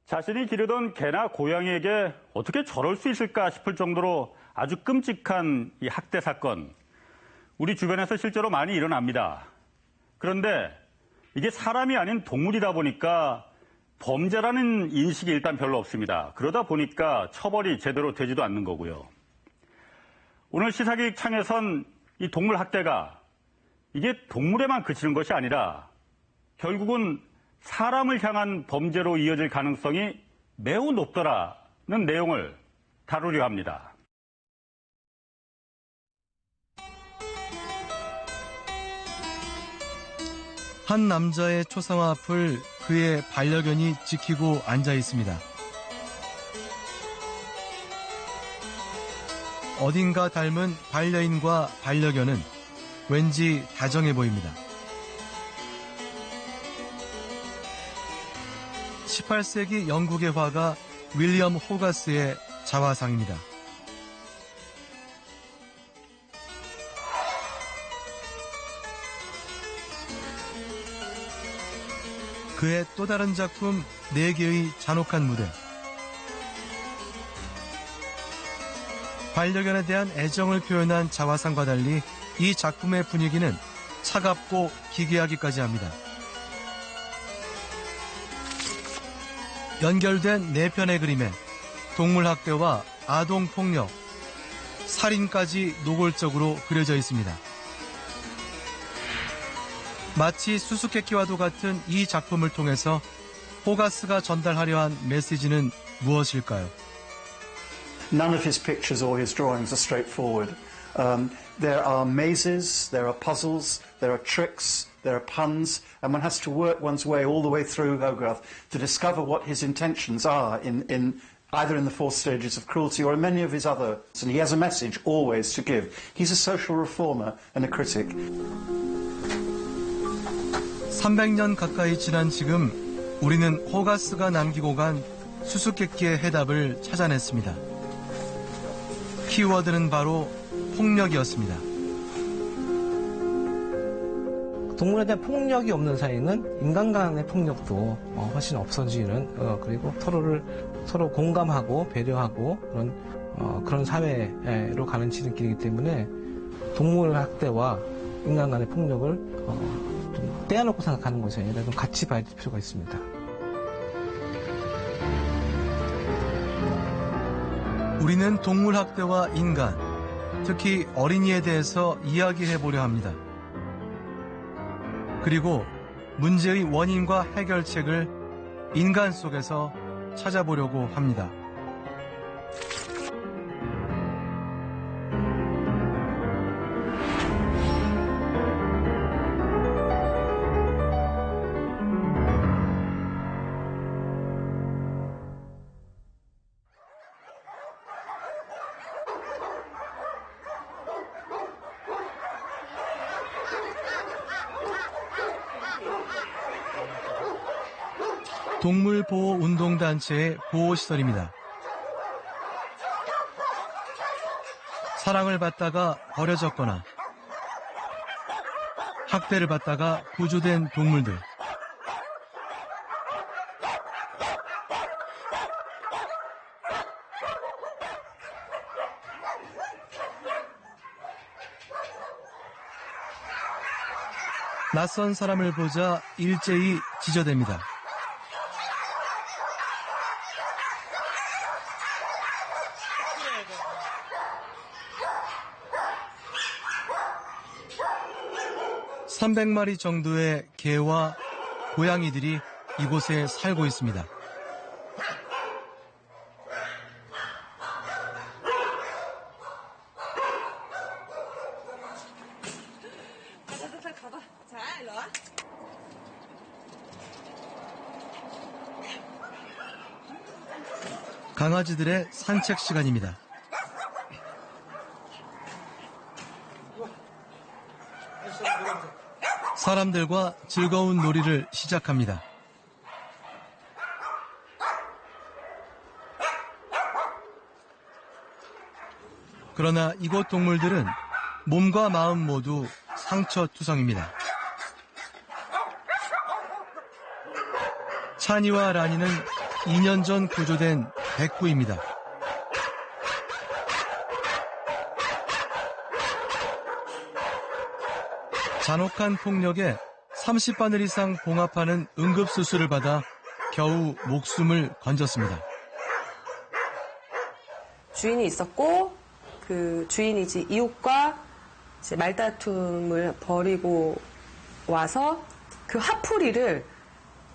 자신이 기르던 개나 고양이에게 어떻게 저럴 수 있을까 싶을 정도로 아주 끔찍한 이 학대 사건. 우리 주변에서 실제로 많이 일어납니다. 그런데 이게 사람이 아닌 동물이다 보니까 범죄라는 인식이 일단 별로 없습니다. 그러다 보니까 처벌이 제대로 되지도 않는 거고요. 오늘 시사기획 창에선 이 동물 학대가 이게 동물에만 그치는 것이 아니라 결국은 사람을 향한 범죄로 이어질 가능성이 매우 높더라는 내용을 다루려 합니다. 한 남자의 초상화 앞을 그의 반려견이 지키고 앉아 있습니다. 어딘가 닮은 반려인과 반려견은 왠지 다정해 보입니다. 18세기 영국의 화가 윌리엄 호가스의 자화상입니다. 그의 또 다른 작품 4개의 잔혹한 무대. 반려견에 대한 애정을 표현한 자화상과 달리 이 작품의 분위기는 차갑고 기괴하기까지 합니다. 연결된 4편의 그림에 동물학대와 아동폭력, 살인까지 노골적으로 그려져 있습니다. 마치 수수께끼와도 같은 이 작품을 통해서 호가스가 전달하려 한 메시지는 무엇일까요? None of his pictures or his drawings are straightforward. There are mazes, there are puzzles, there are tricks, there are puns, and one has to work one's way all the way through Hogarth to discover what his intentions are in either in the 4 stages of cruelty or in many of his other. And he has a message always to give. He's a social reformer and a critic. 300년 가까이 지난 지금 우리는 호가스가 남기고 간 수수께끼의 해답을 찾아냈습니다. 키워드는 바로 폭력이었습니다. 동물에 대한 폭력이 없는 사이는 인간 간의 폭력도 훨씬 없어지는 그리고 서로 공감하고 배려하고 그런 사회로 가는 지름길이기 때문에 동물 학대와 인간 간의 폭력을 좀 떼어놓고 생각하는 것이 아니라 좀 같이 봐야 될 필요가 있습니다. 우리는 동물 학대와 인간, 특히 어린이에 대해서 이야기해 보려 합니다. 그리고 문제의 원인과 해결책을 인간 속에서 찾아보려고 합니다. 동물보호운동단체의 보호시설입니다. 사랑을 받다가 버려졌거나 학대를 받다가 구조된 동물들. 낯선 사람을 보자 일제히 지저댑니다. (300마리) 정도의 개와 고양이들이 이곳에 살고 있습니다. 강아지들의 산책 시간입니다. 사람들과 즐거운 놀이를 시작합니다. 그러나 이곳 동물들은 몸과 마음 모두 상처투성입니다. 찬이와 라니는 2년 전 구조된 백구입니다. 잔혹한 폭력에 30바늘 이상 봉합하는 응급수술을 받아 겨우 목숨을 건졌습니다. 주인이 있었고 그 주인이지 이웃과 이제 말다툼을 벌이고 와서 그 화풀이를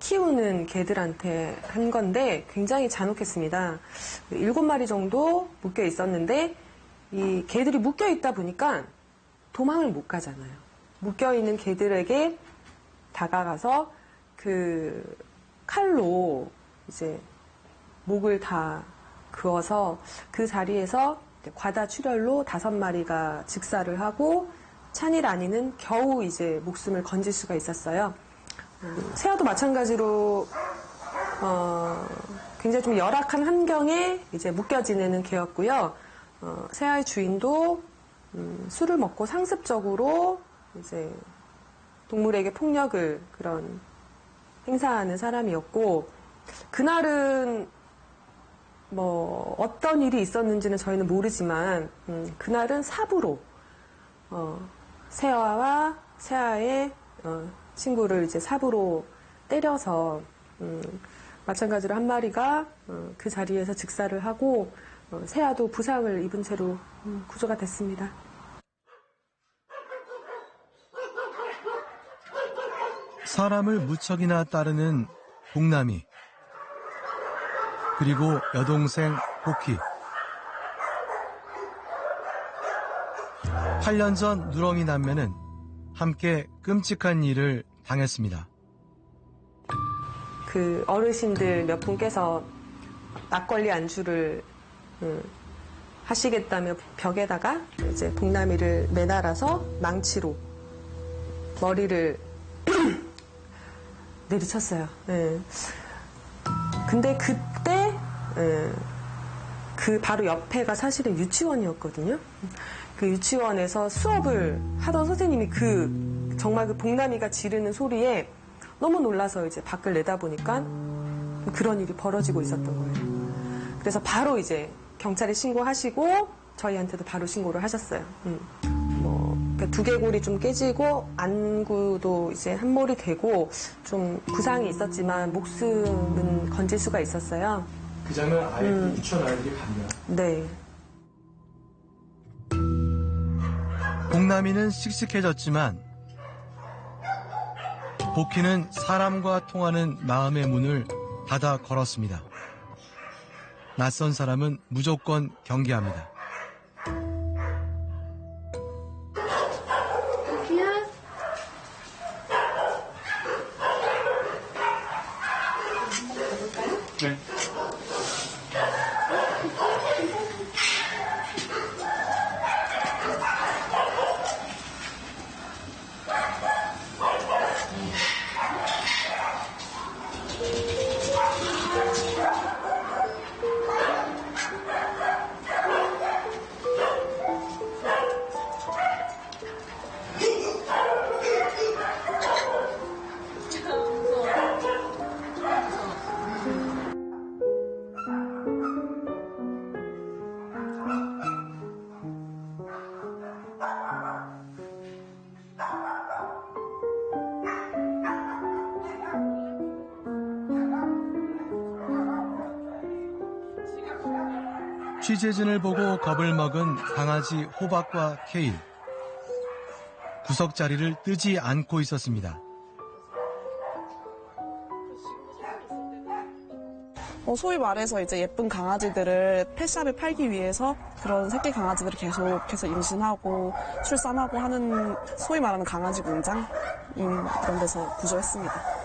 키우는 개들한테 한 건데 굉장히 잔혹했습니다. 7마리 정도 묶여 있었는데 이 개들이 묶여 있다 보니까 도망을 못 가잖아요. 묶여 있는 개들에게 다가가서 그 칼로 이제 목을 다 그어서 그 자리에서 과다 출혈로 5마리가 즉사를 하고 찬일 아니는 겨우 이제 목숨을 건질 수가 있었어요. 새아도 마찬가지로 굉장히 좀 열악한 환경에 이제 묶여 지내는 개였고요. 새아의 주인도 술을 먹고 상습적으로 이제 동물에게 폭력을 그런 행사하는 사람이었고 그날은 뭐 어떤 일이 있었는지는 저희는 모르지만 그날은 삽으로 새아와 새아의 친구를 이제 삽으로 때려서 마찬가지로 한 마리가 그 자리에서 즉사를 하고 새아도 부상을 입은 채로 구조가 됐습니다. 사람을 무척이나 따르는 봉남이 그리고 여동생 복희. 8년 전 누렁이 남매는 함께 끔찍한 일을 당했습니다. 그 어르신들 몇 분께서 막걸리 안주를 하시겠다며 벽에다가 이제 봉나미를 매달아서 망치로 머리를 내리쳤어요. 예. 근데 그때 그 바로 옆에가 사실은 유치원이었거든요. 그 유치원에서 수업을 하던 선생님이 정말 그 봉나미가 지르는 소리에 너무 놀라서 이제 밖을 내다보니까 그런 일이 벌어지고 있었던 거예요. 그래서 바로 이제 경찰에 신고하시고 저희한테도 바로 신고를 하셨어요. 그러니까 두개골이 좀 깨지고 안구도 이제 함몰이 되고 좀 부상이 있었지만 목숨은 건질 수가 있었어요. 그 장면 아예 유치원 아이들이 봤나요? 네. 봉남이는 씩씩해졌지만 복희는 사람과 통하는 마음의 문을 닫아 걸었습니다. 낯선 사람은 무조건 경계합니다. 네. 취재진을 보고 겁을 먹은 강아지 호박과 케일. 구석자리를 뜨지 않고 있었습니다. 소위 말해서 이제 예쁜 강아지들을 펫샵에 팔기 위해서 그런 새끼 강아지들을 계속해서 임신하고 출산하고 하는 소위 말하는 강아지 공장 그런 데서 구조했습니다.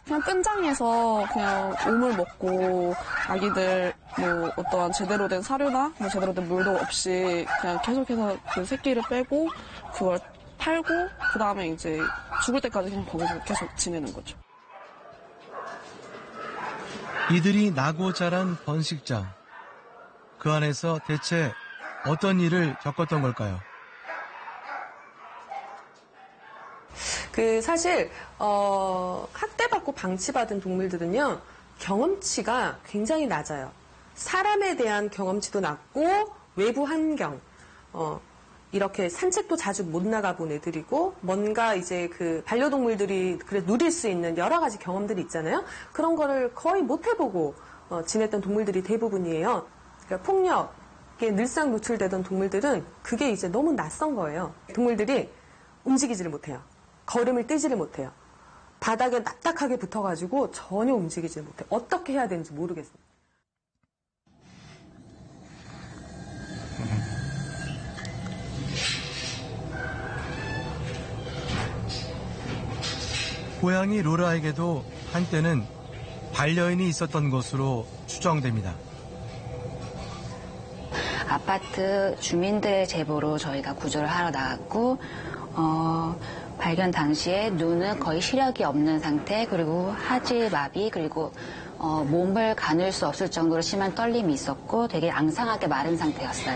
그냥 끈장에서 그냥 오물 먹고 아기들 뭐 어떠한 제대로 된 사료나 뭐 제대로 된 물도 없이 그냥 계속해서 그 새끼를 빼고 그걸 팔고 그 다음에 이제 죽을 때까지 그냥 거기서 계속 지내는 거죠. 이들이 나고 자란 번식장. 그 안에서 대체 어떤 일을 겪었던 걸까요? 사실 학대받고 방치받은 동물들은요 경험치가 굉장히 낮아요. 사람에 대한 경험치도 낮고 외부 환경, 이렇게 산책도 자주 못 나가본 애들이고 뭔가 이제 그 반려동물들이 그래 누릴 수 있는 여러 가지 경험들이 있잖아요. 그런 거를 거의 못 해보고 지냈던 동물들이 대부분이에요. 그러니까 폭력에 늘상 노출되던 동물들은 그게 이제 너무 낯선 거예요. 동물들이 움직이지를 못해요. 걸음을 떼지를 못해요. 바닥에 납작하게 붙어가지고 전혀 움직이지를 못해요. 어떻게 해야 되는지 모르겠어요. 고양이 로라에게도 한때는 반려인이 있었던 것으로 추정됩니다. 아파트 주민들의 제보로 저희가 구조를 하러 나갔고 발견 당시에 눈은 거의 시력이 없는 상태, 그리고 하지 마비, 그리고 몸을 가눌 수 없을 정도로 심한 떨림이 있었고 되게 앙상하게 마른 상태였어요.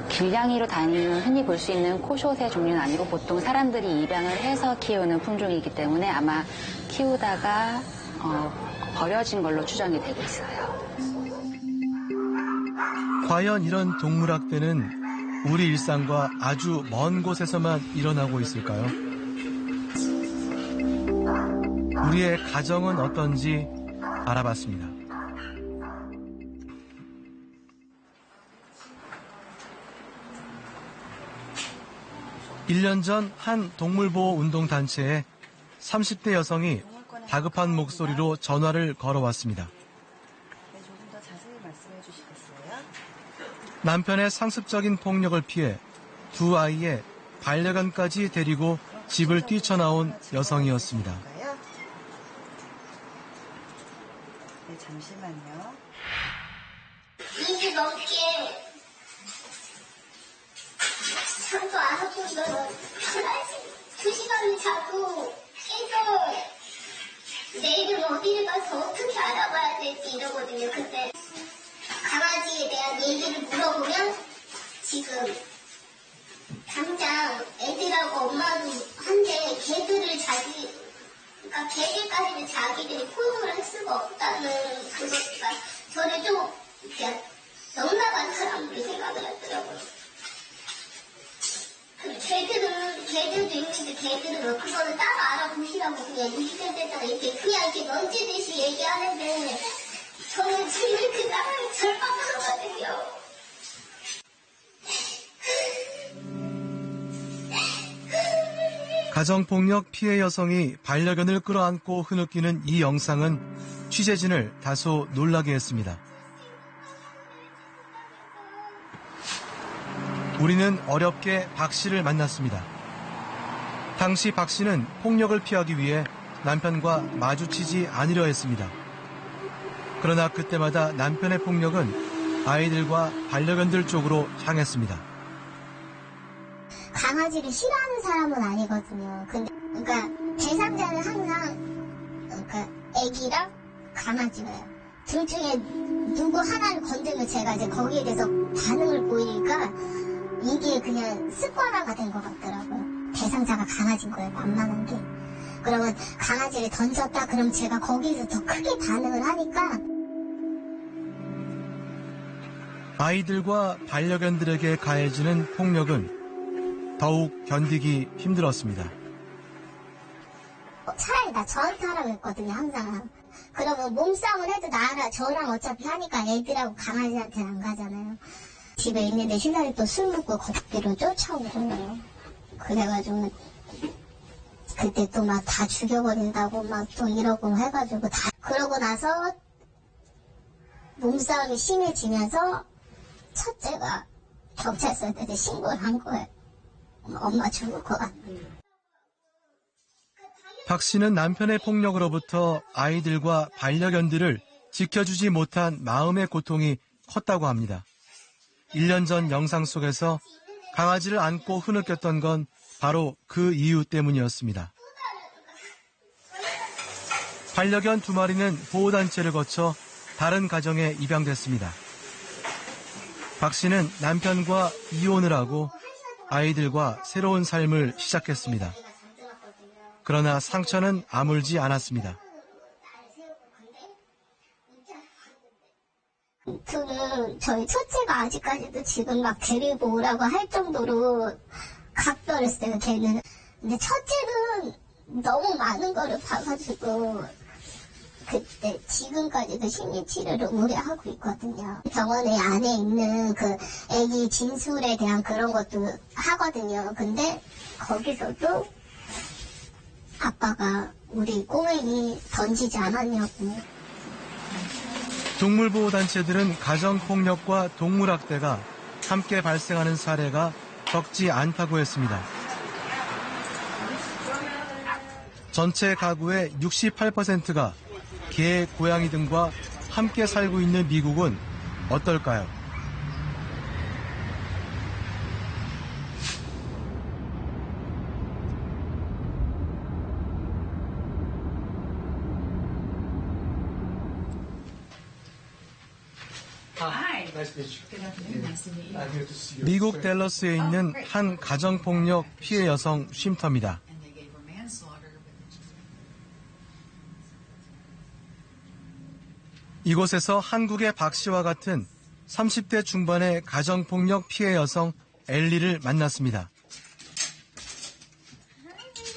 길냥이로 다니는 흔히 볼 수 있는 코숏의 종류는 아니고 보통 사람들이 입양을 해서 키우는 품종이기 때문에 아마 키우다가 버려진 걸로 추정이 되고 있어요. 과연 이런 동물학대는 우리 일상과 아주 먼 곳에서만 일어나고 있을까요? 우리의 가정은 어떤지 알아봤습니다. 1년 전 한 동물보호 운동단체에 30대 여성이 다급한 목소리로 전화를 걸어왔습니다. 조금 더 자세히 말씀해 주시겠어요? 남편의 상습적인 폭력을 피해 두 아이의 반려견까지 데리고 집을 뛰쳐나온 여성이었습니다. 네, 잠시만요. 2주 넘게 잠도 안 하고 이거는 2시간을 자고 깨서 내일은 어디를 가서 어떻게 알아봐야 될지 이러거든요. 근데 강아지에 대한 얘기를 물어보면 지금 당장 애들하고 엄마도 한데 그러니까 걔들까지는 자기들이 포용을 할 수가 없다는 그것가 저를 좀 이렇게 넉나간 사람으로 생각을 했더라고요. 걔들도 있는데 걔들은 그거를 따로 알아보시라고 그냥 20대에다가 그냥 이렇게 던지듯이 얘기하는데 저는 지금 그 상황이 절박하거든요. 가정폭력 피해 여성이 반려견을 끌어안고 흐느끼는 이 영상은 취재진을 다소 놀라게 했습니다. 우리는 어렵게 박 씨를 만났습니다. 당시 박 씨는 폭력을 피하기 위해 남편과 마주치지 않으려 했습니다. 그러나 그때마다 남편의 폭력은 아이들과 반려견들 쪽으로 향했습니다. 강아지를 싫어하는 사람은 아니거든요. 근데 그러니까 대상자는 항상 애기랑 강아지예요. 둘 중에 누구 하나를 건드면 제가 이제 거기에 대해서 반응을 보이니까 이게 그냥 습관화가 된 것 같더라고요. 대상자가 강아지인 거예요, 만만한 게. 그러면 강아지를 던졌다 그럼 제가 거기서 더 크게 반응을 하니까 아이들과 반려견들에게 가해지는 폭력은 더욱 견디기 힘들었습니다. 차라리 나 저한테 하라고 했거든요, 항상. 그러면 몸싸움을 해도 저랑 어차피 하니까 애들하고 강아지한테는 안 가잖아요. 집에 있는데 신랑이 또 술 먹고 거북이로 쫓아오고 그래가지고 그때 또 막 다 죽여버린다고 막 또 이러고 해가지고 다 그러고 나서 몸싸움이 심해지면서 첫째가 경찰서에 신고를 한 거예요. 엄마 죽을 것 같아. 박 씨는 남편의 폭력으로부터 아이들과 반려견들을 지켜주지 못한 마음의 고통이 컸다고 합니다. 1년 전 영상 속에서 강아지를 안고 흐느꼈던 건 바로 그 이유 때문이었습니다. 반려견 2마리는 보호단체를 거쳐 다른 가정에 입양됐습니다. 박 씨는 남편과 이혼을 하고 아이들과 새로운 삶을 시작했습니다. 그러나 상처는 아물지 않았습니다. 저는 저희 첫째가 아직까지도 지금 막 데리고 오라고 할 정도로 각별했어요, 걔는. 근데 첫째는 너무 많은 거를 봐가지고 그때 지금까지도 심리치료를 오래 하고 있거든요. 병원에 안에 있는 그 애기 진술에 대한 그런 것도 하거든요. 근데 거기서도 아빠가 우리 꼬맹이 던지지 않았냐고. 동물보호단체들은 가정폭력과 동물학대가 함께 발생하는 사례가 적지 않다고 했습니다. 전체 가구의 68%가 개, 고양이 등과 함께 살고 있는 미국은 어떨까요? 미국 댈러스에 있는 한 가정폭력 피해 여성 쉼터입니다. 이곳에서 한국의 박 씨와 같은 30대 중반의 가정폭력 피해 여성 엘리를 만났습니다.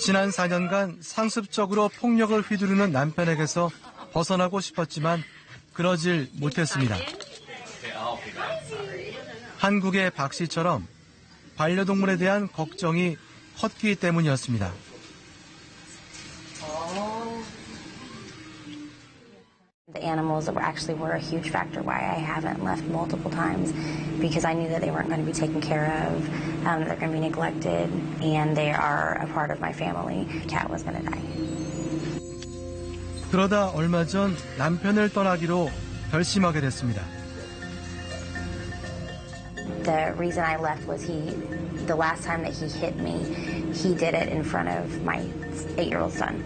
지난 4년간 상습적으로 폭력을 휘두르는 남편에게서 벗어나고 싶었지만 그러질 못했습니다. 한국의 박 씨처럼 반려동물에 대한 걱정이 컸기 때문이었습니다. The animals actually were a huge factor why I haven't left multiple times, because I knew that they weren't going to be taken care of, they're going to be neglected, and they are a part of my family. Cat was going to die. 그러다 얼마 전 남편을 떠나기로 결심하게 됐습니다. The reason I left was the last time that he hit me, he did it in front of my 8-year-old son,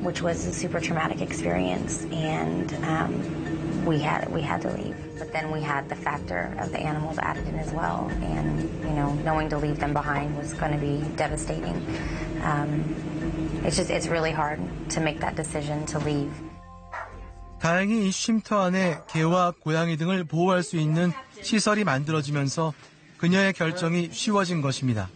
which was a super traumatic experience, and we had to leave. But then we had the factor of the animals added in as well, and knowing to leave them behind was going to be devastating. It's really hard to make that decision to leave. 다행히 이 쉼터 안에 개와 고양이 등을 보호할 수 있는 시설이 만들어지면서 그녀의 결정이 쉬워진 것입니다.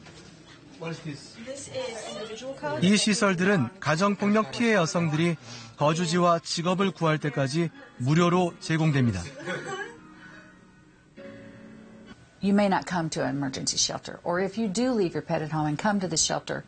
이 시설들은 가정폭력 피해 여성들이 거주지와 직업을 구할 때까지 무료로 제공됩니다. You may not come to an emergency shelter, or if you do leave your pet at home and come to the shelter,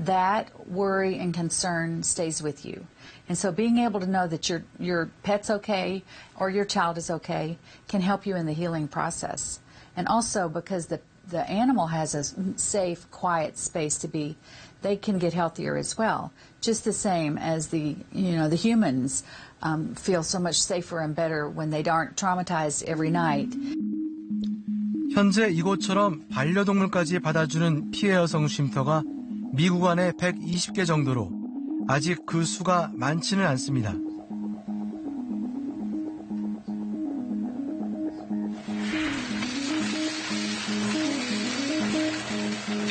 that worry and concern stays with you. And so being able to know that your pet's okay or your child is okay can help you in the healing process. And also because the animal has a safe, quiet space to be, they can get healthier as well. Just the same as the humans feel so much safer and better when they aren't traumatized every night. 현재 이곳처럼 반려동물까지 받아주는 피해 여성 쉼터가 미국 안에 120개 정도로 아직 그 수가 많지는 않습니다.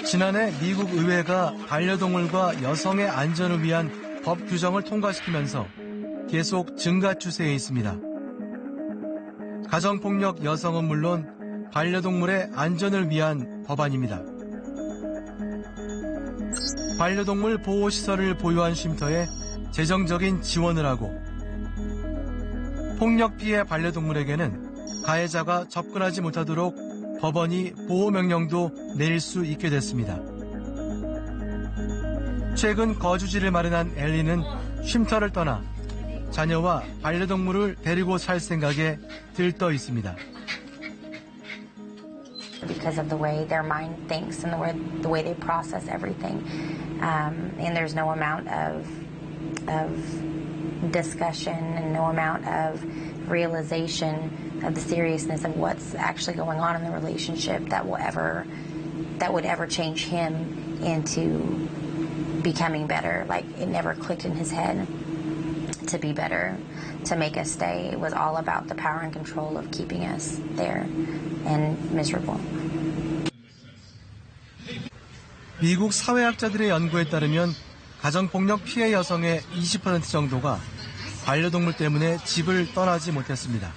지난해 미국 의회가 반려동물과 여성의 안전을 위한 법 규정을 통과시키면서 계속 증가 추세에 있습니다. 가정폭력 여성은 물론 반려동물의 안전을 위한 법안입니다. 반려동물 보호시설을 보유한 쉼터에 재정적인 지원을 하고 폭력 피해 반려동물에게는 가해자가 접근하지 못하도록 법원이 보호명령도 내릴 수 있게 됐습니다. 최근 거주지를 마련한 엘리는 쉼터를 떠나 자녀와 반려동물을 데리고 살 생각에 들떠 있습니다. Because of the way their mind thinks and the way they process everything. And there's no amount of discussion and no amount of realization of the seriousness of what's actually going on in the relationship that would ever change him into becoming better. Like, it never clicked in his head to be better, to make us stay. It was all about the power and control of keeping us there and miserable. 미국 사회학자들의 연구에 따르면 가정폭력 피해 여성의 20% 정도가 반려동물 때문에 집을 떠나지 못했습니다.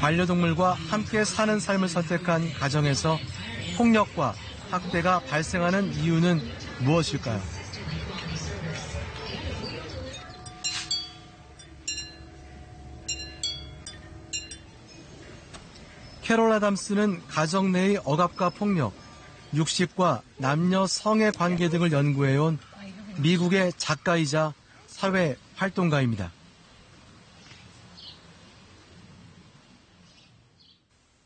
반려동물과 함께 사는 삶을 선택한 가정에서 폭력과 학대가 발생하는 이유는 무엇일까요? 캐롤 아담스는 가정 내의 억압과 폭력, 육식과 남녀 성의 관계 등을 연구해온 미국의 작가이자 사회 활동가입니다.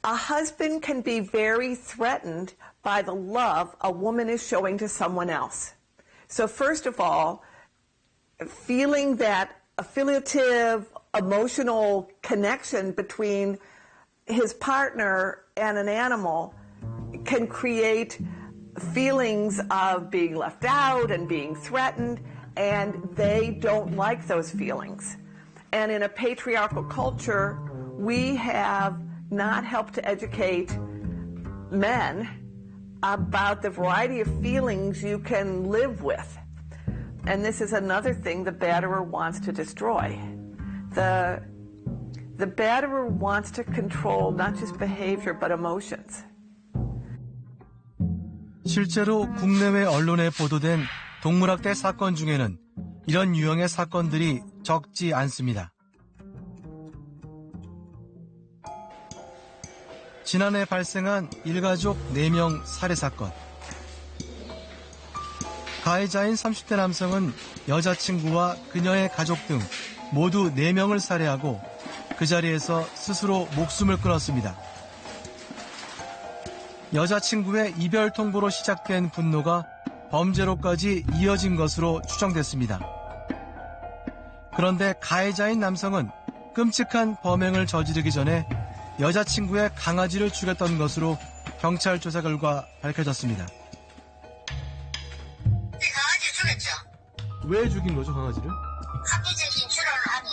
A husband can be very threatened by the love a woman is showing to someone else. So first of all, feeling that affiliative, emotional connection between his partner and an animal can create feelings of being left out and being threatened, and they don't like those feelings. And in a patriarchal culture, we have not helped to educate men about the variety of feelings you can live with. And this is another thing the batterer wants to destroy. The batterer wants to control not just behavior but emotions. 실제로 국내외 언론에 보도된 동물학대 사건 중에는 이런 유형의 사건들이 적지 않습니다. 지난해 발생한 일가족 4명 살해 사건. 가해자인 30대 남성은 여자친구와 그녀의 가족 등 모두 4명을 살해하고 그 자리에서 스스로 목숨을 끊었습니다. 여자친구의 이별 통보로 시작된 분노가 범죄로까지 이어진 것으로 추정됐습니다. 그런데 가해자인 남성은 끔찍한 범행을 저지르기 전에 여자친구의 강아지를 죽였던 것으로 경찰 조사 결과 밝혀졌습니다. 강아지 죽였죠. 왜 죽인 거죠, 강아지를? 합리적인 추론을 하면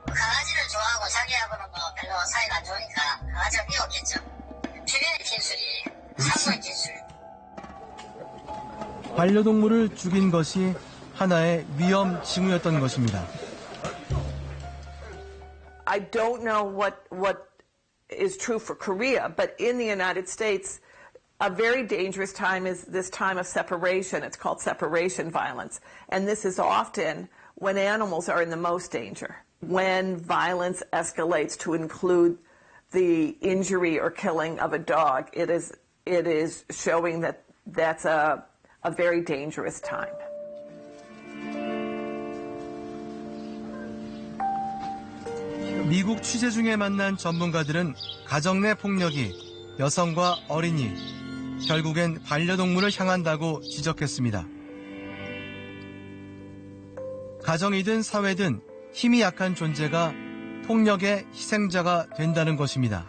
강아지를 좋아하고 자기하고는 뭐 별로 사이가 안 좋으니까 강아지가 미웠겠죠. 주변의 진술이 사소한 진술. 반려동물을 죽인 것이 하나의 위험 징후였던 것입니다. I don't know what is true for Korea, but in the United States, a very dangerous time is this time of separation. It's called separation violence. And this is often when animals are in the most danger. When violence escalates to include the injury or killing of a dog, it is showing that that's a very dangerous time. 미국 취재 중에 만난 전문가들은 가정 내 폭력이 여성과 어린이, 결국엔 반려동물을 향한다고 지적했습니다. 가정이든 사회든 힘이 약한 존재가 폭력의 희생자가 된다는 것입니다.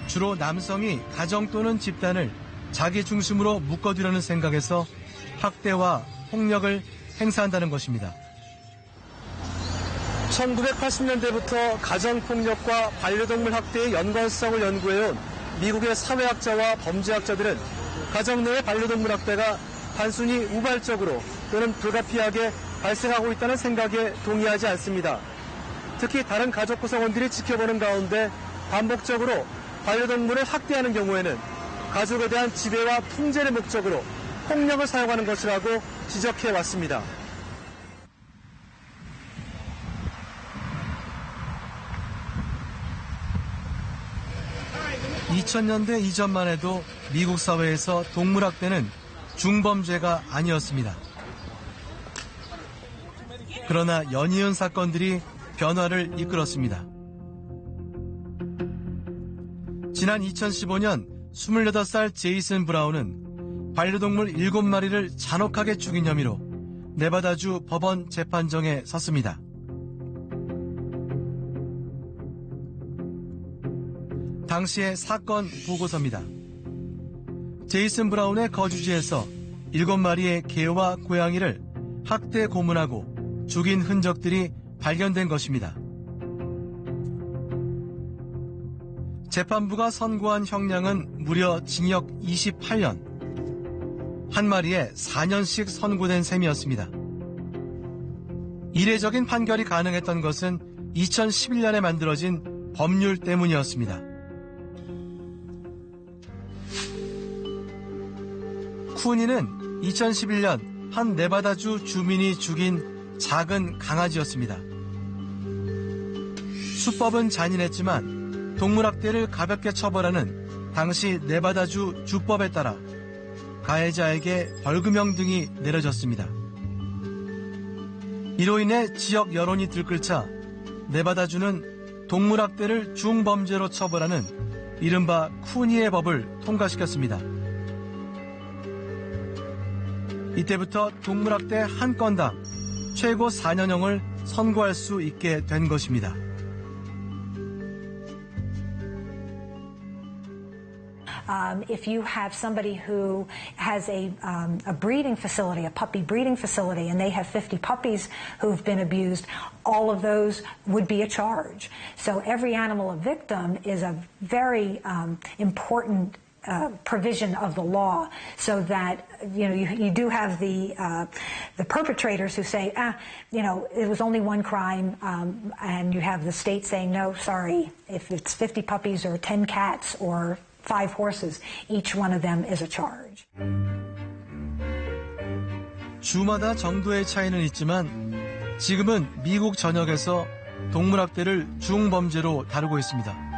주로 남성이 가정 또는 집단을 자기 중심으로 묶어두려는 생각에서 학대와 폭력을 행사한다는 것입니다. 1980년대부터 가정폭력과 반려동물 학대의 연관성을 연구해온 미국의 사회학자와 범죄학자들은 가정 내의 반려동물 학대가 단순히 우발적으로 또는 불가피하게 발생하고 있다는 생각에 동의하지 않습니다. 특히 다른 가족 구성원들이 지켜보는 가운데 반복적으로 반려동물을 학대하는 경우에는 가족에 대한 지배와 통제를 목적으로 폭력을 사용하는 것이라고 지적해 왔습니다. 2000년대 이전만 해도 미국 사회에서 동물학대는 중범죄가 아니었습니다. 그러나 연이은 사건들이 변화를 이끌었습니다. 지난 2015년 28살 제이슨 브라운은 반려동물 7마리를 잔혹하게 죽인 혐의로 네바다주 법원 재판정에 섰습니다. 당시의 사건 보고서입니다. 제이슨 브라운의 거주지에서 7마리의 개와 고양이를 학대 고문하고 죽인 흔적들이 발견된 것입니다. 재판부가 선고한 형량은 무려 징역 28년. 한 마리에 4년씩 선고된 셈이었습니다. 이례적인 판결이 가능했던 것은 2011년에 만들어진 법률 때문이었습니다. 쿠니는 2011년 한 네바다주 주민이 죽인 작은 강아지였습니다. 수법은 잔인했지만 동물학대를 가볍게 처벌하는 당시 네바다주 주법에 따라 가해자에게 벌금형 등이 내려졌습니다. 이로 인해 지역 여론이 들끓자 네바다주는 동물학대를 중범죄로 처벌하는 이른바 쿠니의 법을 통과시켰습니다. 이때부터 동물학대 한 건당 최고 4년형을 선고할 수 있게 된 것입니다. If you have somebody who has a breeding facility, a puppy breeding facility, and they have 50 puppies who've been abused, all of those would be a charge. So every animal a victim is a very important provision of the law, so that you do have the perpetrators who say, it was only one crime, and you have the state saying, no, sorry, if it's 50 puppies or 10 cats or 5 horses, each one of them is a charge. 주마다 정도의 차이는 있지만 지금은 미국 전역에서 동물학대를 중범죄로 다루고 있습니다.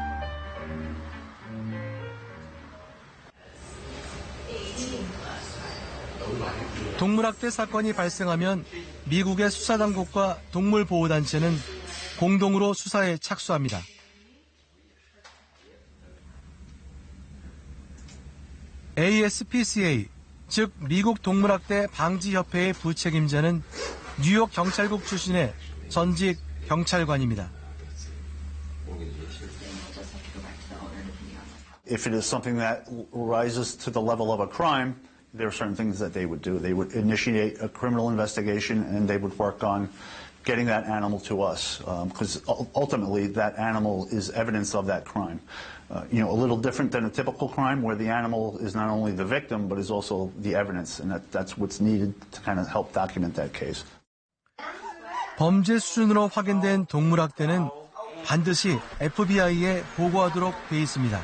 동물학대 사건이 발생하면 미국의 수사당국과 동물보호단체는 공동으로 수사에 착수합니다. ASPCA, 즉 미국 동물학대 방지협회의 부책임자는 뉴욕 경찰국 출신의 전직 경찰관입니다. If it is something that rises to the level of a crime, there are certain things that they would do. They would initiate a criminal investigation and they would work on getting that animal to us, because ultimately that animal is evidence of that crime. A little different than a typical crime where the animal is not only the victim but is also the evidence, and that's what's needed to kind of help document that case. 범죄 수준으로 확인된 동물학대는 반드시 FBI에 보고하도록 돼 있습니다.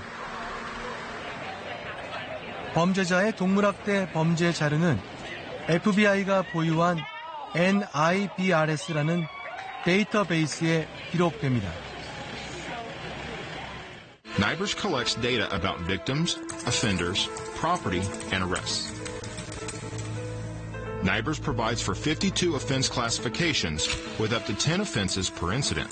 범죄자의 동물학대 범죄 자료는 FBI가 보유한 NIBRS라는 데이터베이스에 기록됩니다. NIBRS collects data about victims, offenders, property, and arrests. NIBRS provides for 52 offense classifications with up to 10 offenses per incident.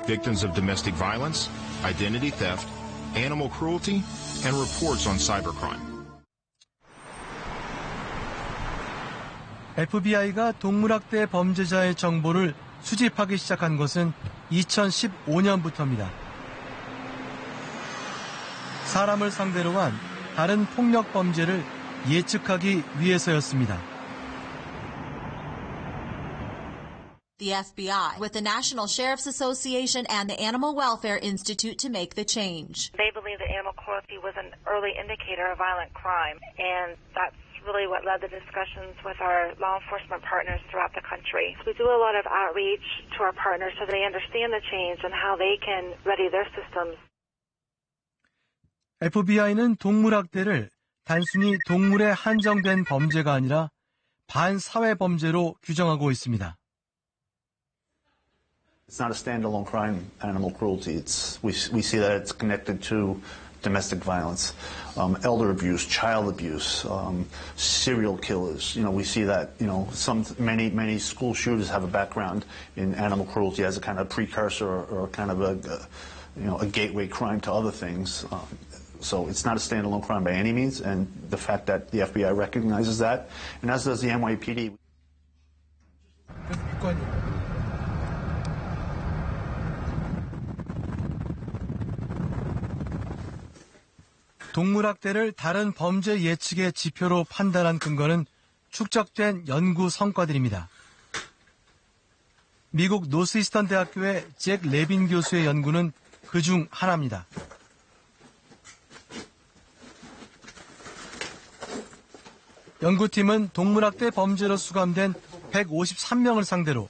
Victims of domestic violence, identity theft, animal cruelty, and reports on cybercrime. FBI가 동물학대 범죄자의 정보를 수집하기 시작한 것은 2015년부터입니다. 사람을 상대로 한 다른 폭력 범죄를 예측하기 위해서였습니다. The FBI, with the National Sheriff's Association and the Animal Welfare Institute to make the change. They believe that animal cruelty was an early indicator of violent crime, and that's really what led the discussions with our law enforcement partners throughout the country. We do a lot of outreach to our partners so they understand the change and how they can ready their systems. FBI는 동물학대를 단순히 동물에 한정된 범죄가 아니라 반사회 범죄로 규정하고 있습니다. It's not a standalone crime, animal cruelty. We see that it's connected to domestic violence, elder abuse, child abuse, serial killers. We see that, many school shooters have a background in animal cruelty as a kind of precursor or kind of a gateway crime to other things. So it's not a standalone crime by any means, and the fact that the FBI recognizes that, and as does the NYPD. 동물학대를 다른 범죄 예측의 지표로 판단한 근거는 축적된 연구 성과들입니다. 미국 노스이스턴 대학교의 잭 레빈 교수의 연구는 그중 하나입니다. 연구팀은 동물학대 범죄로 수감된 153명을 상대로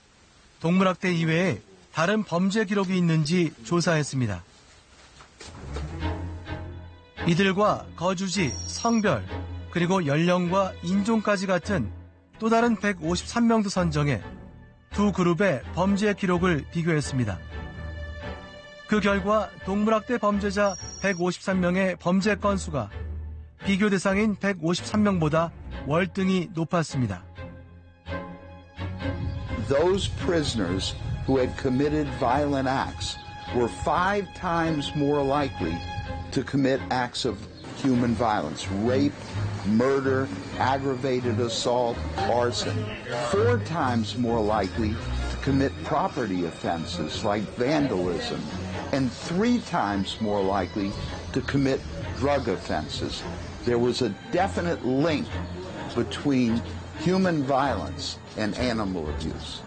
동물학대 이외에 다른 범죄 기록이 있는지 조사했습니다. 이들과 거주지, 성별, 그리고 연령과 인종까지 같은 또 다른 153명도 선정해 두 그룹의 범죄 기록을 비교했습니다. 그 결과 동물학대 범죄자 153명의 범죄 건수가 비교 대상인 153명보다 월등히 높았습니다. Those prisoners who had committed violent acts were 5 times more likely to commit acts of human violence, rape, murder, aggravated assault, arson. 4 times more likely to commit property offenses like vandalism, and 3 times more likely to commit drug offenses. There was a definite link between human violence and animal abuse.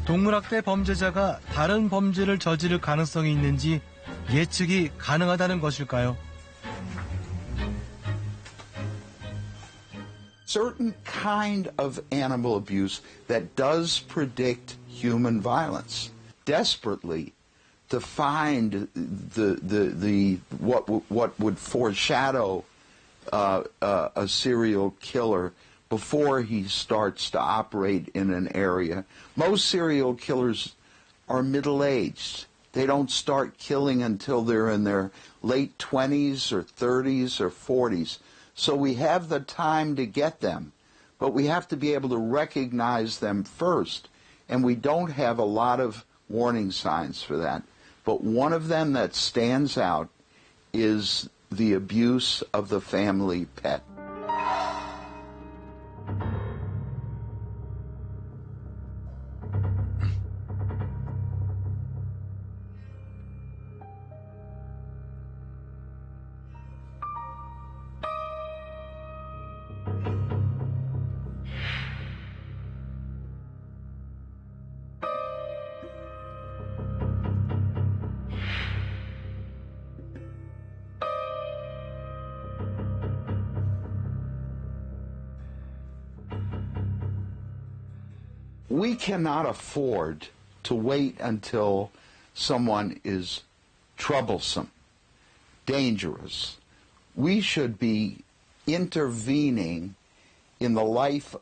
동물학대 범죄자가 다른 범죄를 저지를 가능성이 있는지 예측이 가능하다는 것일까요? Certain kind of animal abuse that does predict human violence. Desperately to find what would foreshadow a serial killer before he starts to operate in an area. Most serial killers are middle-aged. They don't start killing until they're in their late 20s or 30s or 40s. So we have the time to get them, but we have to be able to recognize them first. And we don't have a lot of warning signs for that. But one of them that stands out is the abuse of the family pet. We cannot afford to wait until someone is troublesome, dangerous. We should be intervening in the life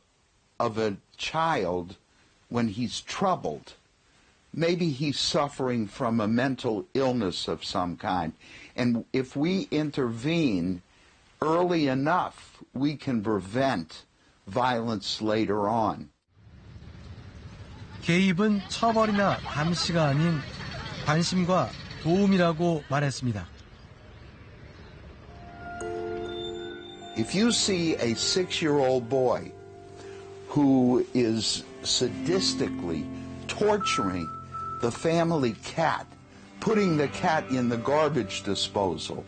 of a child when he's troubled. Maybe he's suffering from a mental illness of some kind. And if we intervene early enough, we can prevent violence later on. 개입은 처벌이나 감시가 아닌 관심과 도움이라고 말했습니다. If you see a 6-year-old boy who is sadistically torturing the family cat, putting the cat in the garbage disposal,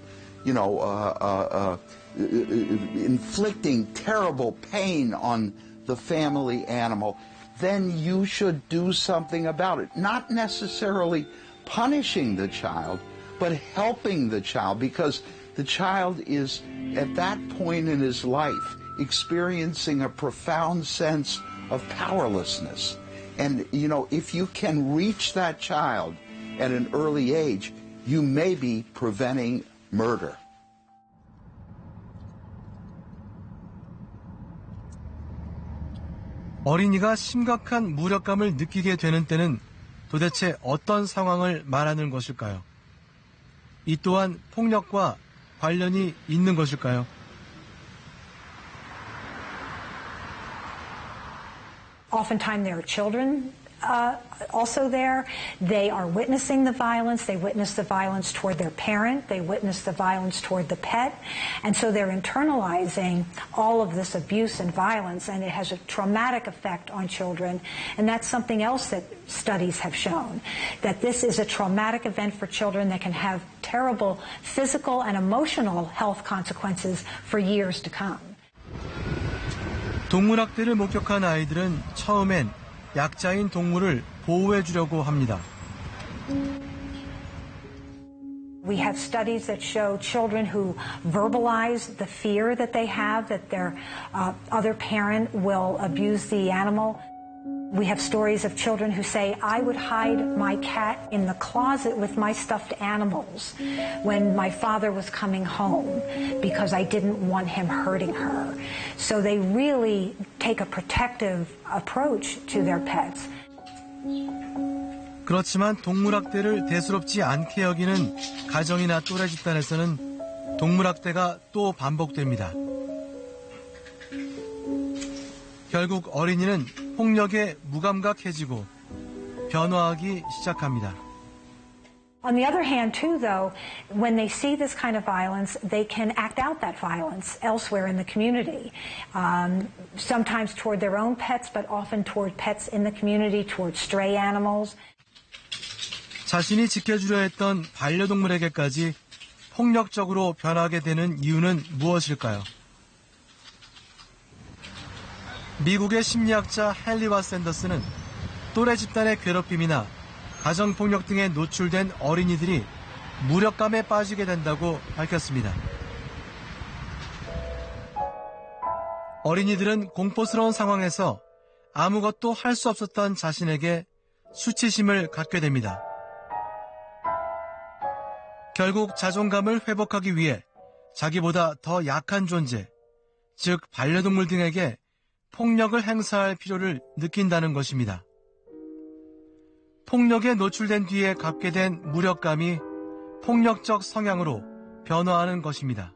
inflicting terrible pain on the family animal, then you should do something about it. Not necessarily punishing the child, but helping the child, because the child is, at that point in his life, experiencing a profound sense of powerlessness. And, if you can reach that child at an early age, you may be preventing murder. 어린이가 심각한 무력감을 느끼게 되는 때는 도대체 어떤 상황을 말하는 것일까요? 이 또한 폭력과 관련이 있는 것일까요? Oftentimes there are children also there. They are witnessing the violence. They witness the violence toward their parent. They witness the violence toward the pet. And so they're internalizing all of this abuse and violence, and it has a traumatic effect on children. And that's something else that studies have shown, that this is a traumatic event for children that can have terrible physical and emotional health consequences for years to come. 동물학대를 목격한 아이들은 처음엔 약자인 동물을 보호해 주려고 합니다. We have studies that show children who verbalize the fear that they have that their other parent will abuse the animal. We have stories of children who say, I would hide my cat in the closet with my stuffed animals when my father was coming home because I didn't want him hurting her. So they really take a protective approach to their pets. 그렇지만 동물학대를 대수롭지 않게 여기는 가정이나 또래 집단에서는 동물학대가 또 반복됩니다. 결국 어린이는 폭력에 무감각해지고 변화하기 시작합니다. On the other hand, too, though, when they see this kind of violence, they can act out that violence elsewhere in the community, sometimes toward their own pets, but often toward pets in the community, toward stray animals. 자신이 지켜주려 했던 반려동물에게까지 폭력적으로 변하게 되는 이유는 무엇일까요? 미국의 심리학자 헨리와 샌더스는 또래 집단의 괴롭힘이나 가정폭력 등에 노출된 어린이들이 무력감에 빠지게 된다고 밝혔습니다. 어린이들은 공포스러운 상황에서 아무것도 할 수 없었던 자신에게 수치심을 갖게 됩니다. 결국 자존감을 회복하기 위해 자기보다 더 약한 존재, 즉 반려동물 등에게 폭력을 행사할 필요를 느낀다는 것입니다. 폭력에 노출된 뒤에 갖게 된 무력감이 폭력적 성향으로 변화하는 것입니다.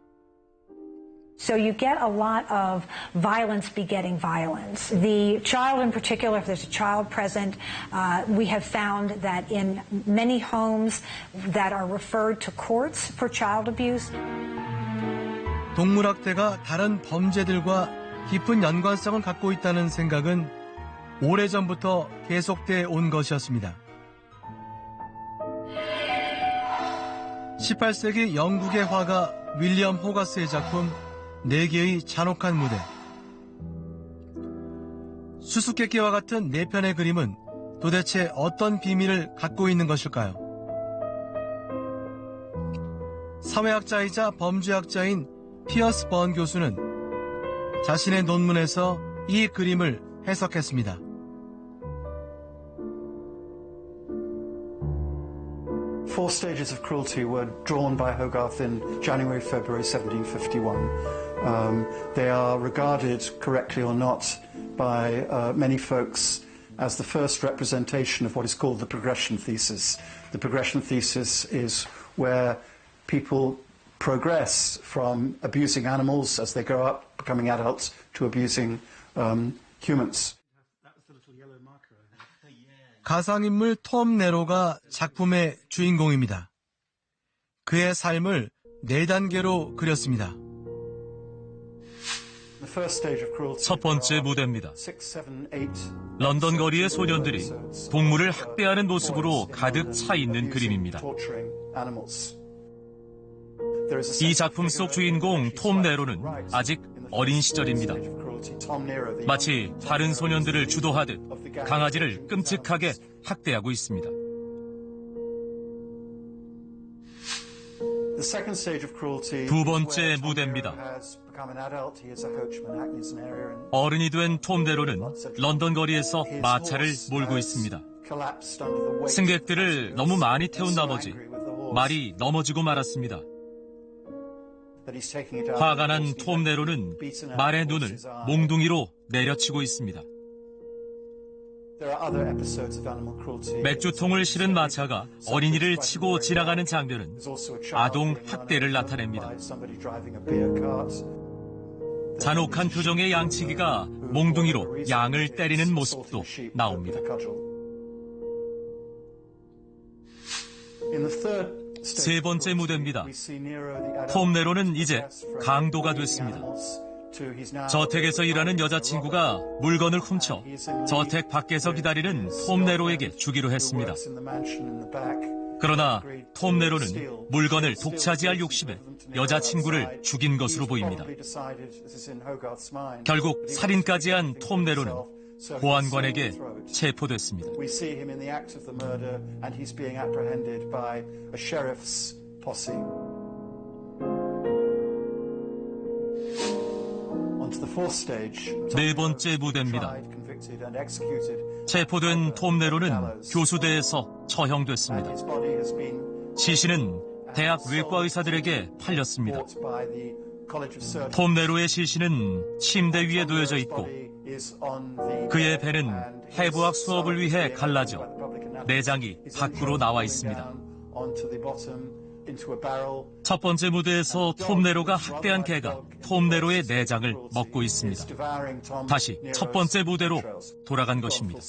So you get a lot of violence begetting violence. The child in particular, if there's a child present, we have found that in many homes that are referred to courts for child abuse. 동물학대가 다른 범죄들과 깊은 연관성을 갖고 있다는 생각은 오래전부터 계속돼 온 것이었습니다. 18세기 영국의 화가 윌리엄 호가스의 작품 4개의 잔혹한 무대. 수수께끼와 같은 4편의 그림은 도대체 어떤 비밀을 갖고 있는 것일까요? 사회학자이자 범죄학자인 피어스 번 교수는 자신의 논문에서 이 그림을 해석했습니다. Four stages of cruelty were drawn by Hogarth in January, February 1751. They are regarded, correctly or not, by many folks as the first representation of what is called the progression thesis. The progression thesis is where people progress from abusing animals as they grow up, becoming adults, to abusing humans. 가상인물 톰 네로가 작품의 주인공입니다. 그의 삶을 4단계로 그렸습니다. 첫 번째 무대입니다. 런던 거리의 소년들이 동물을 학대하는 모습으로 가득 차 있는 그림입니다. 이 작품 속 주인공 톰 네로는 아직 어린 시절입니다. 마치 다른 소년들을 주도하듯 강아지를 끔찍하게 학대하고 있습니다. 두 번째 무대입니다. 어른이 된 톰 네로는 런던 거리에서 마차를 몰고 있습니다. 승객들을 너무 많이 태운 나머지 말이 넘어지고 말았습니다. 화가 난 톰 네로는 말의 눈을 몽둥이로 내려치고 있습니다. 맥주통을 실은 마차가 어린이를 치고 지나가는 장면은 아동 학대를 나타냅니다. 잔혹한 표정의 양치기가 몽둥이로 양을 때리는 모습도 나옵니다. 세 번째 무대입니다. 톰 네로는 이제 강도가 됐습니다. 저택에서 일하는 여자친구가 물건을 훔쳐 저택 밖에서 기다리는 톰 네로에게 주기로 했습니다. 그러나 톰 네로는 물건을 독차지할 욕심에 여자친구를 죽인 것으로 보입니다. 결국 살인까지 한 톰 네로는 보안관에게 체포됐습니다. posse. Onto the fourth stage. 네 번째 무대입니다. Convicted and executed. 체포된 톰 네로는 교수대에서 처형됐습니다. 시신은 대학 외과 의사들에게 팔렸습니다. 톰 네로의 시신은 침대 위에 놓여져 있고 그의 배는 해부학 수업을 위해 갈라져 내장이 밖으로 나와 있습니다. 첫 번째 무대에서 톰 네로가 학대한 개가 톰 네로의 내장을 먹고 있습니다. 다시 첫 번째 무대로 돌아간 것입니다.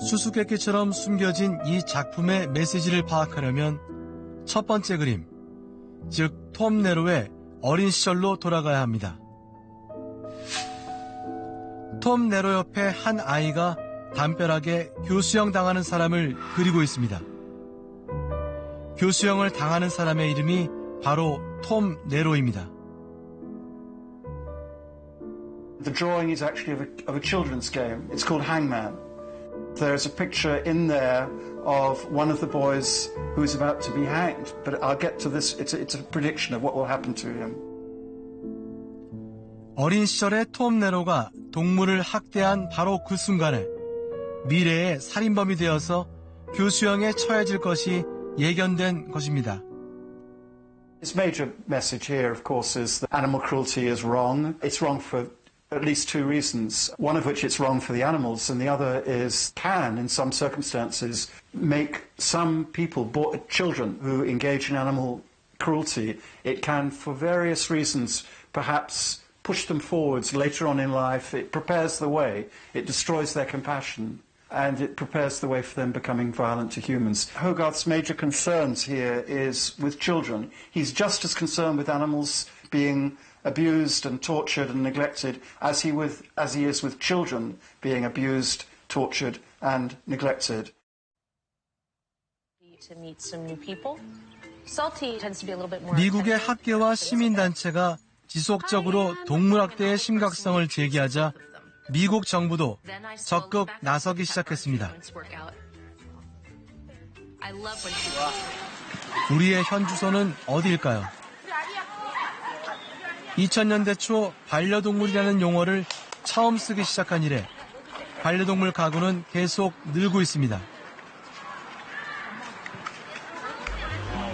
수수께끼처럼 숨겨진 이 작품의 메시지를 파악하려면 첫 번째 그림, 즉 톰 네로의 어린 시절로 돌아가야 합니다. 톰 네로 옆에 한 아이가 담벼락에 교수형 당하는 사람을 그리고 있습니다. 교수형을 당하는 사람의 이름이 바로 톰 네로입니다. The drawing is actually of a children's game. It's called Hangman. There's a picture in there of one of the boys who's about to be hanged. But I'll get to this. It's a prediction of what will happen to him. 어린 시절에 톰 네로가 동물을 학대한 바로 그 순간에 미래의 살인범이 되어서 교수형에 처해질 것이 예견된 것입니다. His major message here, of course, is that animal cruelty is wrong. It's wrong for at least two reasons. One of which it's wrong for the animals, and the other is can, in some circumstances, make some people, children who engage in animal cruelty, it can, for various reasons, perhaps push them forwards later on in life. It prepares the way. It destroys their compassion. And it prepares the way for them becoming violent to humans. Hogarth's major concerns here is with children. He's just as concerned with animals being abused and tortured and neglected as he is with children being abused, tortured and neglected. To meet some new people. Salty tends to be a little bit more. 미국의 학계와 시민단체가 지속적으로 동물학대의 심각성을 제기하자 미국 정부도 적극 나서기 시작했습니다. 우리의 현 주소는 어디일까요? 2000년대 초 반려동물이라는 용어를 처음 쓰기 시작한 이래 반려동물 가구는 계속 늘고 있습니다.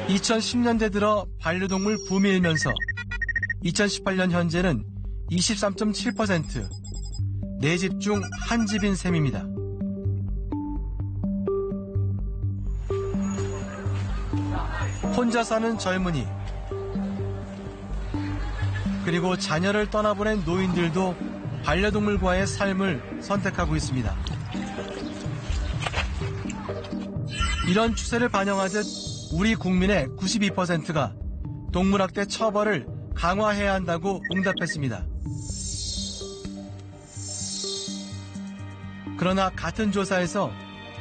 2010년대 들어 반려동물 붐이 일면서 2018년 현재는 23.7%, 4집 중 1집인 셈입니다. 혼자 사는 젊은이, 그리고 자녀를 떠나보낸 노인들도 반려동물과의 삶을 선택하고 있습니다. 이런 추세를 반영하듯 우리 국민의 92%가 동물학대 처벌을 강화해야 한다고 응답했습니다. 그러나 같은 조사에서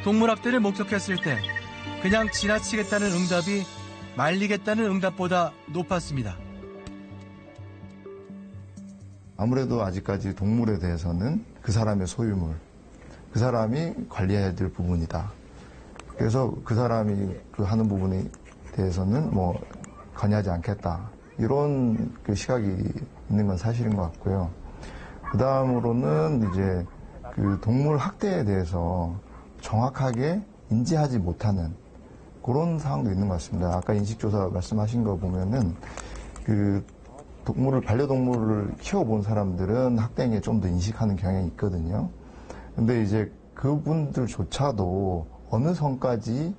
동물학대를 목격했을 때 그냥 지나치겠다는 응답이 말리겠다는 응답보다 높았습니다. 아무래도 아직까지 동물에 대해서는 그 사람의 소유물, 그 사람이 관리해야 될 부분이다. 그래서 그 사람이 그 하는 부분에 대해서는 뭐 관여하지 않겠다. 이런 그 시각이 있는 건 사실인 것 같고요. 그 다음으로는 이제 그 동물 학대에 대해서 정확하게 인지하지 못하는 그런 상황도 있는 것 같습니다. 아까 인식조사 말씀하신 거 보면은 그 반려동물을 키워본 사람들은 학대 행위에 좀 더 인식하는 경향이 있거든요. 근데 이제 그분들조차도 어느 선까지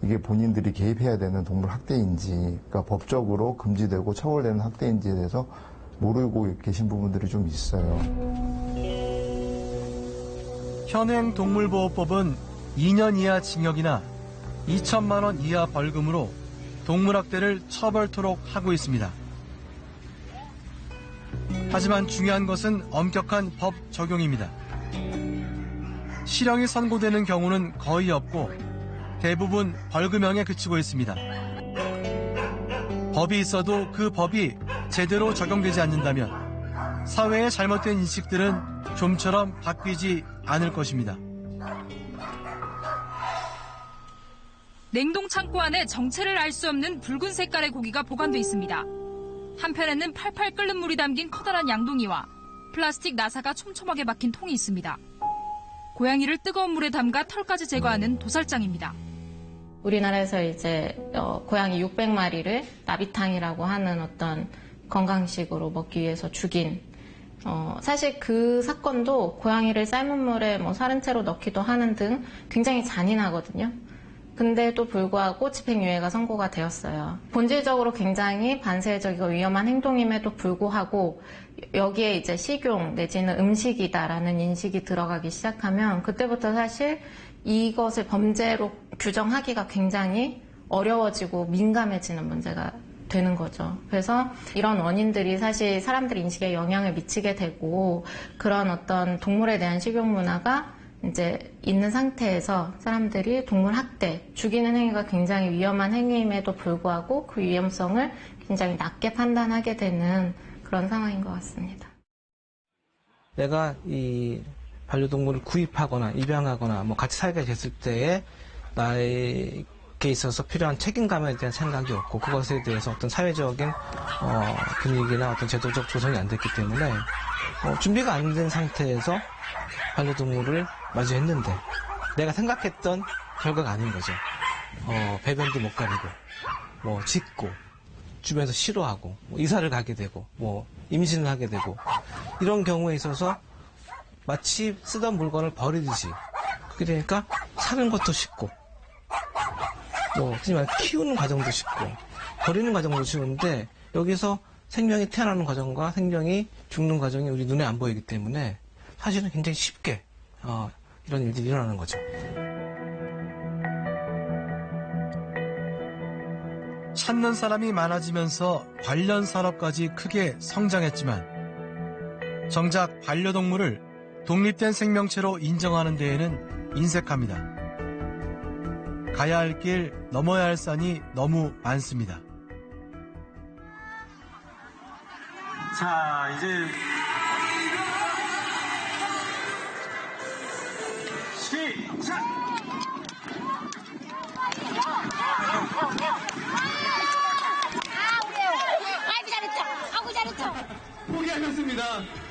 이게 본인들이 개입해야 되는 동물 학대인지, 그러니까 법적으로 금지되고 처벌되는 학대인지에 대해서 모르고 계신 부분들이 좀 있어요. 현행 동물보호법은 2년 이하 징역이나 2천만 원 이하 벌금으로 동물학대를 처벌토록 하고 있습니다. 하지만 중요한 것은 엄격한 법 적용입니다. 실형이 선고되는 경우는 거의 없고 대부분 벌금형에 그치고 있습니다. 법이 있어도 그 법이 제대로 적용되지 않는다면 사회의 잘못된 인식들은 좀처럼 바뀌지 않을 것입니다. 냉동 창고 안에 정체를 알 수 없는 붉은 색깔의 고기가 보관돼 있습니다. 한편에는 팔팔 끓는 물이 담긴 커다란 양동이와 플라스틱 나사가 촘촘하게 박힌 통이 있습니다. 고양이를 뜨거운 물에 담가 털까지 제거하는 도살장입니다. 우리나라에서 이제 고양이 600마리를 나비탕이라고 하는 어떤 건강식으로 먹기 위해서 죽인 사실 그 사건도 고양이를 삶은 물에 사른 채로 넣기도 하는 등 굉장히 잔인하거든요. 근데도 불구하고 집행유예가 선고가 되었어요. 본질적으로 굉장히 반세적이고 위험한 행동임에도 불구하고 여기에 이제 식용 내지는 음식이다라는 인식이 들어가기 시작하면 그때부터 사실 이것을 범죄로 규정하기가 굉장히 어려워지고 민감해지는 문제가 되는 거죠. 그래서 이런 원인들이 사실 사람들 인식에 영향을 미치게 되고 그런 어떤 동물에 대한 식용 문화가 이제 있는 상태에서 사람들이 동물 학대, 죽이는 행위가 굉장히 위험한 행위임에도 불구하고 그 위험성을 굉장히 낮게 판단하게 되는 그런 상황인 것 같습니다. 내가 이 반려동물을 구입하거나 입양하거나 같이 살게 됐을 때에 나에게 있어서 필요한 책임감에 대한 생각이 없고 그것에 대해서 어떤 사회적인 분위기나 어떤 제도적 조성이 안 됐기 때문에 준비가 안 된 상태에서 반려동물을 마주했는데 내가 생각했던 결과가 아닌 거죠. 배변도 못 가리고 짖고 주변에서 싫어하고 이사를 가게 되고 임신을 하게 되고 이런 경우에 있어서 마치 쓰던 물건을 버리듯이 그렇게 되니까 사는 것도 쉽고 하지만 키우는 과정도 쉽고 버리는 과정도 쉬운데 여기서 생명이 태어나는 과정과 생명이 죽는 과정이 우리 눈에 안 보이기 때문에 사실은 굉장히 쉽게 이런 일들이 일어나는 거죠. 찾는 사람이 많아지면서 관련 산업까지 크게 성장했지만 정작 반려동물을 독립된 생명체로 인정하는 데에는 인색합니다. 가야 할 길, 넘어야 할 산이 너무 많습니다. 자, 이제 시작! 아이고 잘했죠. 아이고 잘했죠. 포기하셨습니다.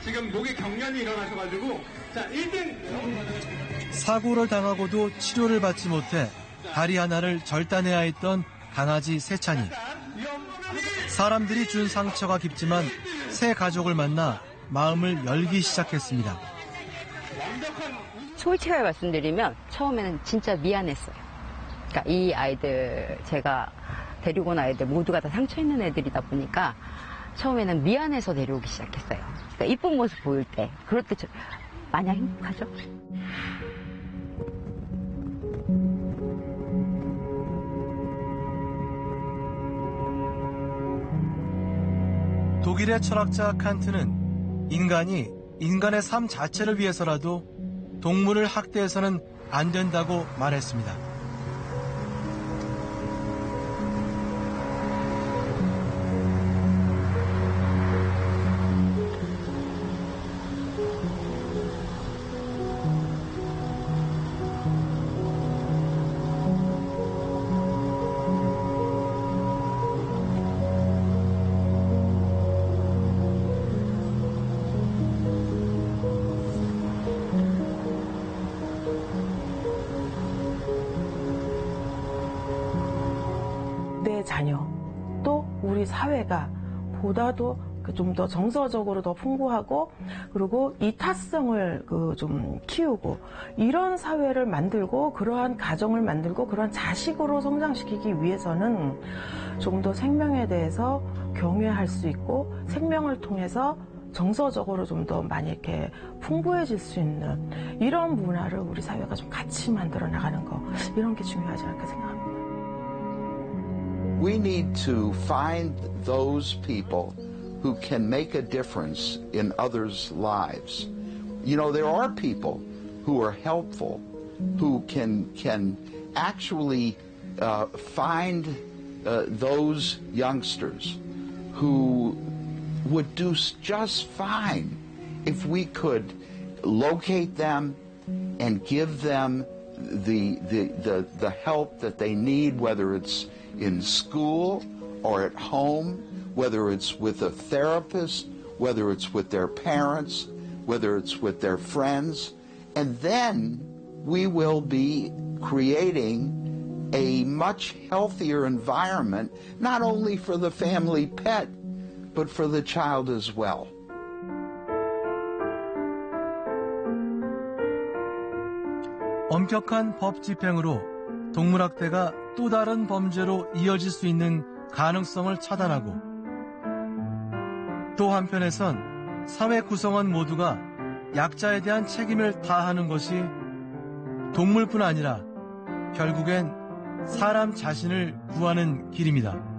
지금 목에 경련이 일어나셔가지고 자 1등 사고를 당하고도 치료를 받지 못해 다리 하나를 절단해야 했던 강아지 세찬이. 사람들이 준 상처가 깊지만 새 가족을 만나 마음을 열기 시작했습니다. 솔직하게 말씀드리면 처음에는 진짜 미안했어요. 그러니까 이 아이들 제가 데리고 온 아이들 모두가 다 상처 있는 애들이다 보니까 처음에는 미안해서 데려오기 시작했어요. 그러니까 이쁜 모습 보일 때 그럴 때 마냥 행복하죠. 독일의 철학자 칸트는 인간이 인간의 삶 자체를 위해서라도 동물을 학대해서는 안 된다고 말했습니다. 내 자녀 또 우리 사회가 보다도 좀 더 정서적으로 더 풍부하고 그리고 이타성을 좀 키우고 이런 사회를 만들고 그러한 가정을 만들고 그런 자식으로 성장시키기 위해서는 좀 더 생명에 대해서 경외할 수 있고 생명을 통해서 정서적으로 좀 더 많이 이렇게 풍부해질 수 있는 이런 문화를 우리 사회가 좀 같이 만들어 나가는 거 이런 게 중요하지 않을까 생각합니다. We need to find those people who can make a difference in others' lives. You know, there are people who are helpful, who can actually find those youngsters who would do just fine if we could locate them and give them the help that they need, whether it's in school or at home, whether it's with a therapist, whether it's with their parents, whether it's with their friends, and then we will be creating a much healthier environment, not only for the family pet, but for the child as well. 엄격한 법 집행으로 동물학대가 또 다른 범죄로 이어질 수 있는 가능성을 차단하고, 또 한편에선 사회 구성원 모두가 약자에 대한 책임을 다하는 것이 동물뿐 아니라 결국엔 사람 자신을 구하는 길입니다.